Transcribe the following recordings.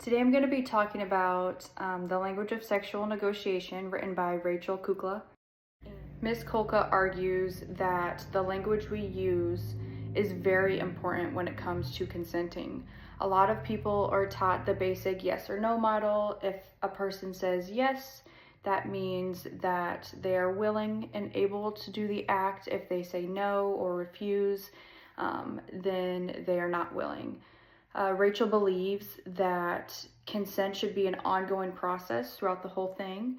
Today I'm going to be talking about The Language of Sexual Negotiation, written by Rachel Kukla. Ms. Kolka argues that the language we use is very important when it comes to consenting. A lot of people are taught the basic yes or no model. If a person says yes, that means that they are willing and able to do the act. If they say no or refuse, then they are not willing. Rachel believes that consent should be an ongoing process throughout the whole thing,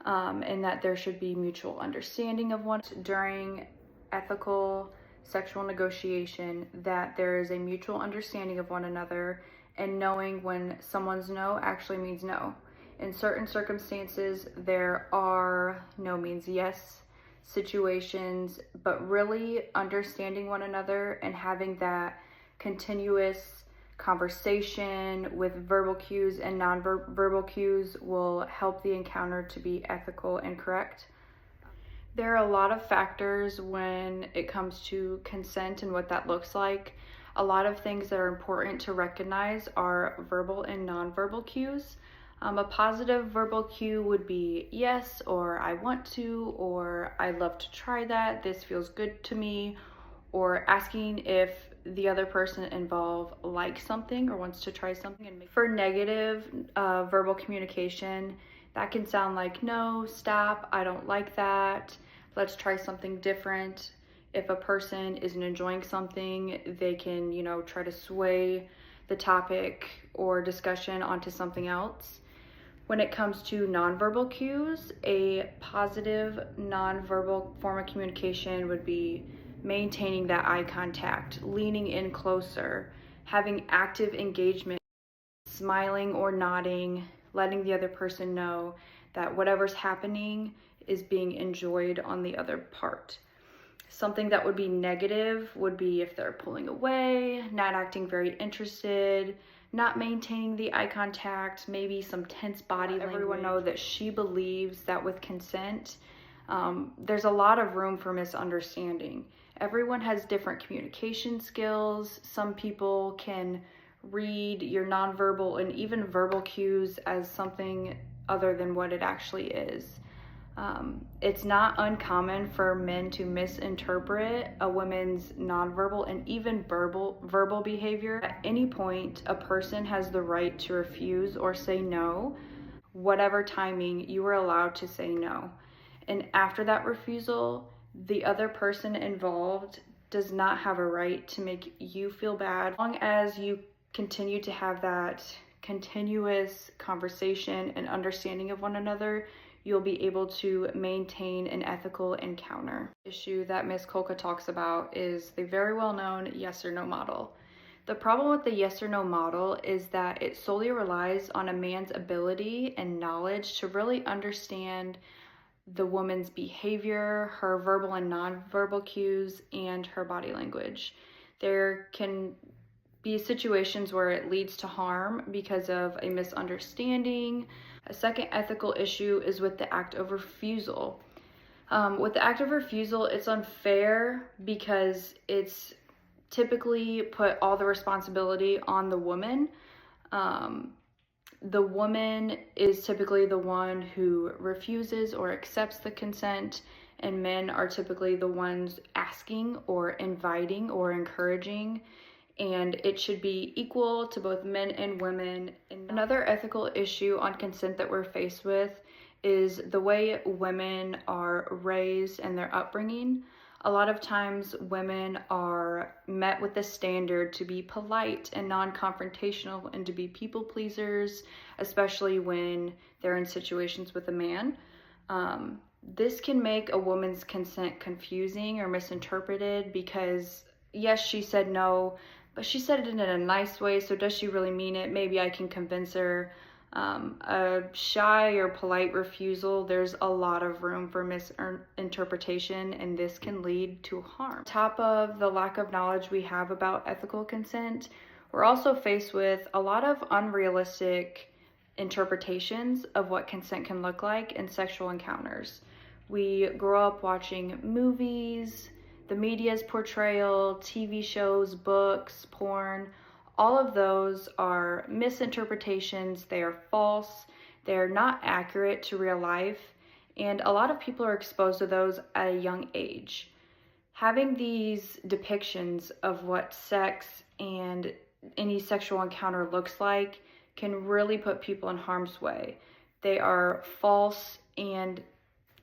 and that there should be mutual understanding of one during ethical sexual negotiation, that there is a mutual understanding of one another and knowing when someone's no actually means no. In certain circumstances, there are no means yes situations, but really understanding one another and having that continuous conversation with verbal cues and non-verbal cues will help the encounter to be ethical and correct. There are a lot of factors when it comes to consent and what that looks like. A lot of things that are important to recognize are verbal and non-verbal cues. A positive verbal cue would be yes, or I want to, or I'd love to try that, this feels good to me, or asking if the other person involved likes something or wants to try something. And for negative verbal communication, that can sound like no, stop, I don't like that, let's try something different. If a person isn't enjoying something, they can, try to sway the topic or discussion onto something else. When it comes to nonverbal cues, a positive nonverbal form of communication would be maintaining that eye contact, leaning in closer, having active engagement, smiling or nodding, letting the other person know that whatever's happening is being enjoyed on the other part. Something that would be negative would be if they're pulling away, not acting very interested, not maintaining the eye contact, maybe some tense body language. Everyone know that she believes that with consent, there's a lot of room for misunderstanding. Everyone has different communication skills. Some people can read your nonverbal and even verbal cues as something other than what it actually is. It's not uncommon for men to misinterpret a woman's nonverbal and even verbal behavior. At any point, a person has the right to refuse or say no. Whatever timing, you are allowed to say no. And after that refusal, the other person involved does not have a right to make you feel bad. As long as you continue to have that continuous conversation and understanding of one another, you'll be able to maintain an ethical encounter. The issue that Ms. Kolka talks about is the very well-known yes or no model. The problem with the yes or no model is that it solely relies on a man's ability and knowledge to really understand the woman's behavior, her verbal and non-verbal cues, and her body language. There can be situations where it leads to harm because of a misunderstanding. A second ethical issue is with the act of refusal. With the act of refusal, it's unfair because it's typically put all the responsibility on the woman. The woman is typically the one who refuses or accepts the consent, and men are typically the ones asking or inviting or encouraging, and it should be equal to both men and women. Another ethical issue on consent that we're faced with is the way women are raised and their upbringing. A lot of times women are met with the standard to be polite and non-confrontational and to be people pleasers, especially when they're in situations with a man. This can make a woman's consent confusing or misinterpreted because, yes, she said no, but she said it in a nice way, so does she really mean it? Maybe I can convince her. A shy or polite refusal, there's a lot of room for misinterpretation, and this can lead to harm. On top of the lack of knowledge we have about ethical consent, we're also faced with a lot of unrealistic interpretations of what consent can look like in sexual encounters. We grow up watching movies, the media's portrayal, TV shows, books, porn, All of those are misinterpretations, they are false, they are not accurate to real life, and a lot of people are exposed to those at a young age. Having these depictions of what sex and any sexual encounter looks like can really put people in harm's way. They are false, and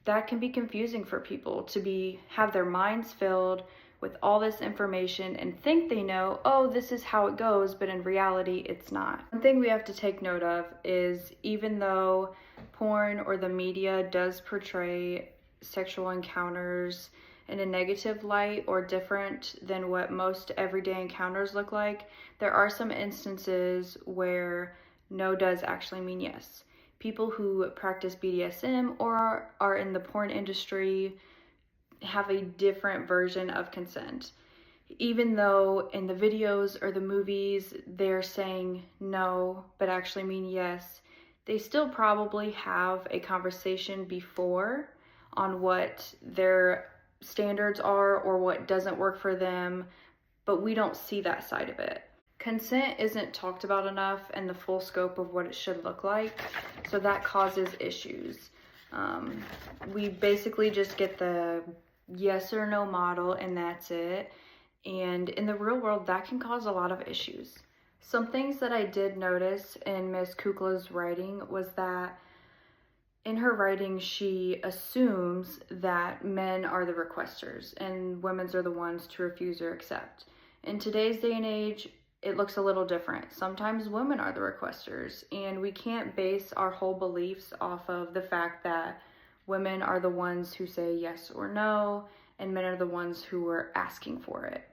that can be confusing for people to have their minds filled with all this information and think they know, oh, this is how it goes, but in reality, it's not. One thing we have to take note of is even though porn or the media does portray sexual encounters in a negative light or different than what most everyday encounters look like, there are some instances where no does actually mean yes. People who practice BDSM or are in the porn industry have a different version of consent. Even though in the videos or the movies they're saying no but actually mean yes, they still probably have a conversation before on what their standards are or what doesn't work for them, but we don't see that side of it. Consent isn't talked about enough and the full scope of what it should look like, so that causes issues. We basically just get the yes or no model and that's it. And in the real world, that can cause a lot of issues. Some things that I did notice in Ms. Kukla's writing was that in her writing, she assumes that men are the requesters and women's are the ones to refuse or accept. In today's day and age, it looks a little different. Sometimes women are the requesters, and we can't base our whole beliefs off of the fact that women are the ones who say yes or no, and men are the ones who are asking for it.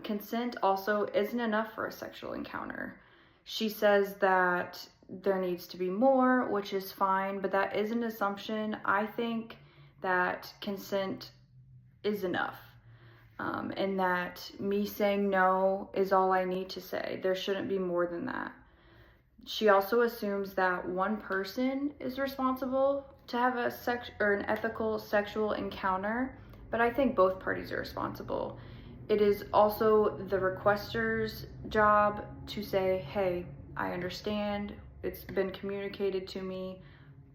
Consent also isn't enough for a sexual encounter. She says that there needs to be more, which is fine, but that is an assumption. I think that consent is enough, and that me saying no is all I need to say. There shouldn't be more than that. She also assumes that one person is responsible to have an ethical sexual encounter, but I think both parties are responsible. It is also the requester's job to say, hey, I understand, it's been communicated to me,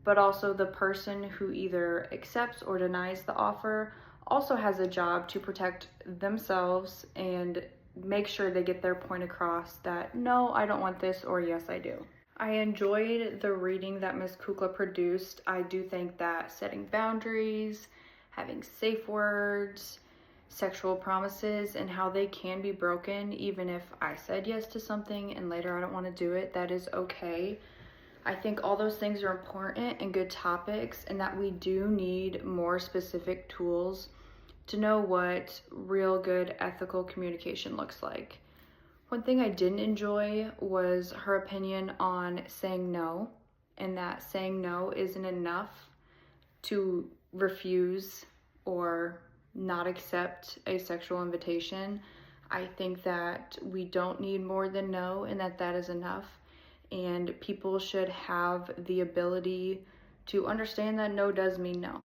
but also the person who either accepts or denies the offer also has a job to protect themselves and make sure they get their point across that no, I don't want this, or yes, I do. I enjoyed the reading that Ms. Kukla produced. I do think that setting boundaries, having safe words, sexual promises, and how they can be broken even if I said yes to something and later I don't want to do it, that is okay. I think all those things are important and good topics, and that we do need more specific tools to know what real good ethical communication looks like. One thing I didn't enjoy was her opinion on saying no, and that saying no isn't enough to refuse or not accept a sexual invitation. I think that we don't need more than no, and that is enough. And people should have the ability to understand that no does mean no.